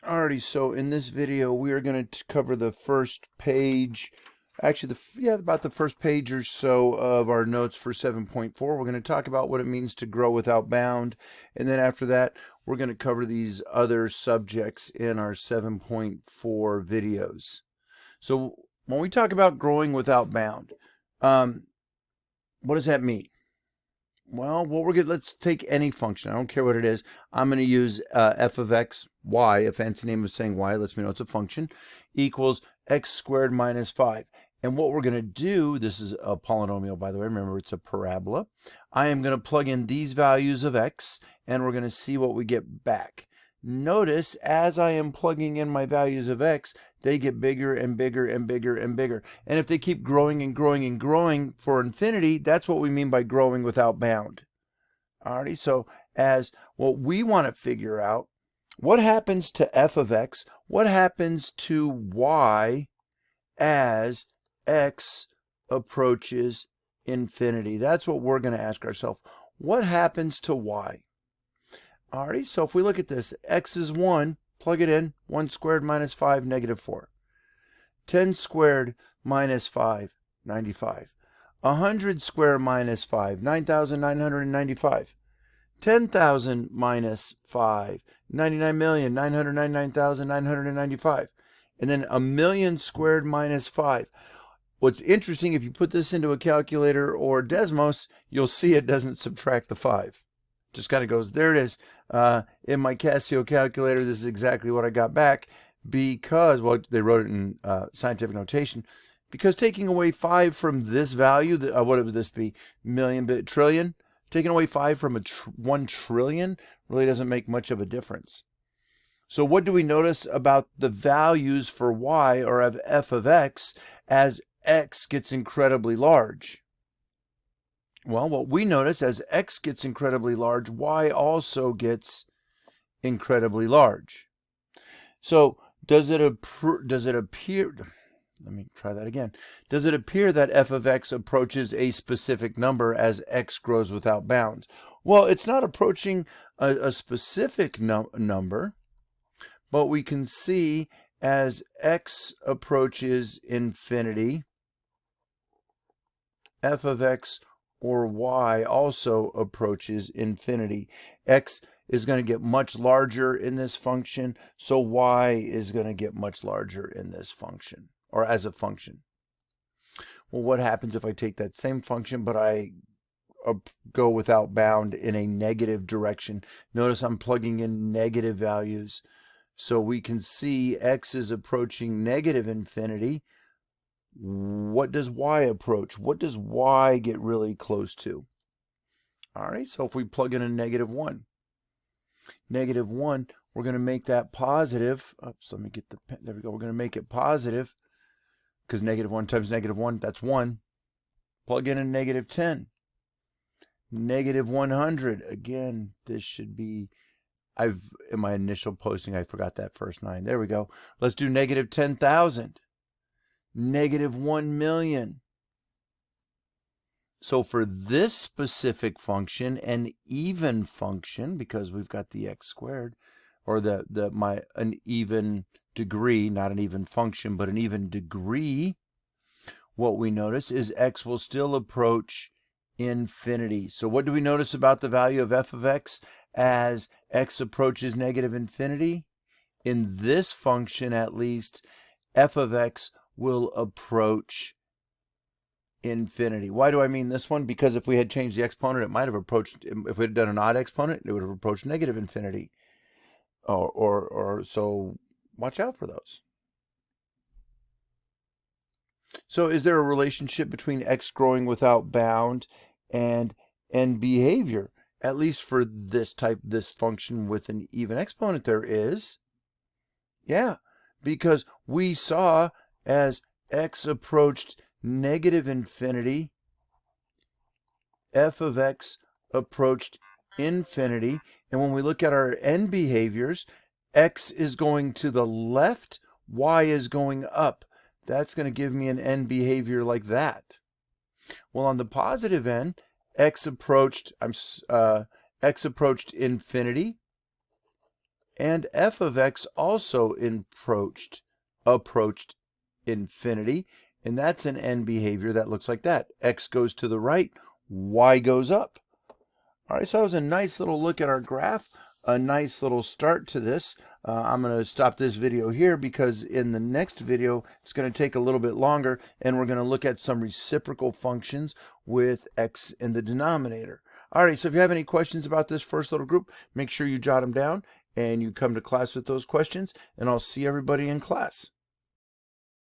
Alrighty, so in this video we are going to cover the first page, actually about the first page or so of our notes for 7.4. We're going to talk about what it means to grow without bound, and then after that we're going to cover these other subjects in our 7.4 videos. So when we talk about growing without bound, what does that mean? Well, let's take any function. I don't care what it is. I'm going to use f of x, y, a fancy name of saying y, lets me know it's a function, equals x squared minus 5. And what we're going to do, this is a polynomial, by the way, remember it's a parabola. I am going to plug in these values of x, and we're going to see what we get back. Notice as I am plugging in my values of x, they get bigger and bigger and bigger and bigger. And if they keep growing and growing and growing for infinity, that's what we mean by growing without bound. Alrighty, so as what we want to figure out, what happens to f of x? What happens to y as x approaches infinity? That's what we're going to ask ourselves. What happens to y? Alrighty, so if we look at this, x is 1, plug it in, 1 squared minus 5, negative 4. 10 squared minus 5, 95. 100 squared minus 5, 9,995. 10,000 minus 5, 99,999,995. And then a million squared minus 5. What's interesting, if you put this into a calculator or Desmos, you'll see it doesn't subtract the 5. Just kind of goes, there it is. In my Casio calculator, this is exactly what I got back because, well, they wrote it in scientific notation, because taking away 5 from this value, what would this be? Million, trillion? Taking away 5 from 1 trillion really doesn't make much of a difference. So what do we notice about the values for y, or of f of x, as x gets incredibly large? Well, what we notice as x gets incredibly large, y also gets incredibly large. So does it appear, let me try that again. Does it appear that f of x approaches a specific number as x grows without bounds? Well, it's not approaching a specific number, but we can see as x approaches infinity, f of x or y also approaches infinity. X is going to get much larger in this function, so y is going to get much larger in this function, or as a function. Well, what happens if I take that same function, but I go without bound in a negative direction? Notice I'm plugging in negative values. So we can see x is approaching negative infinity. What does y approach? What does y get really close to? All right, so if we plug in a negative 1, we're going to make that positive. Oops, let me get the pen. There we go. We're going to make it positive because negative 1 times negative 1, that's 1. Plug in a negative 10. Negative 100. Again, this should be, in my initial posting, I forgot that first 9. There we go. Let's do negative 10,000. Negative 1 million. So for this specific function, an even function, because we've got the x squared, or an even degree, not an even function, but an even degree, what we notice is x will still approach infinity. So what do we notice about the value of f of x as x approaches negative infinity? In this function, at least, f of x will approach infinity. Why do I mean this one? Because if we had changed the exponent, it might have approached, if we had done an odd exponent, it would have approached negative infinity. So watch out for those. So is there a relationship between x growing without bound and behavior? At least for this function with an even exponent, there is. Yeah, because we saw as x approached negative infinity, f of x approached infinity. And when we look at our end behaviors, x is going to the left, y is going up. That's going to give me an end behavior like that. Well, on the positive end, x approached infinity, and f of x also approached infinity, and that's an end behavior that looks like that. X goes to the right, y goes up. All right, so that was a nice little look at our graph, a nice little start to this. I'm going to stop this video here because in the next video, it's going to take a little bit longer, and we're going to look at some reciprocal functions with x in the denominator. All right, so if you have any questions about this first little group, make sure you jot them down and you come to class with those questions, and I'll see everybody in class.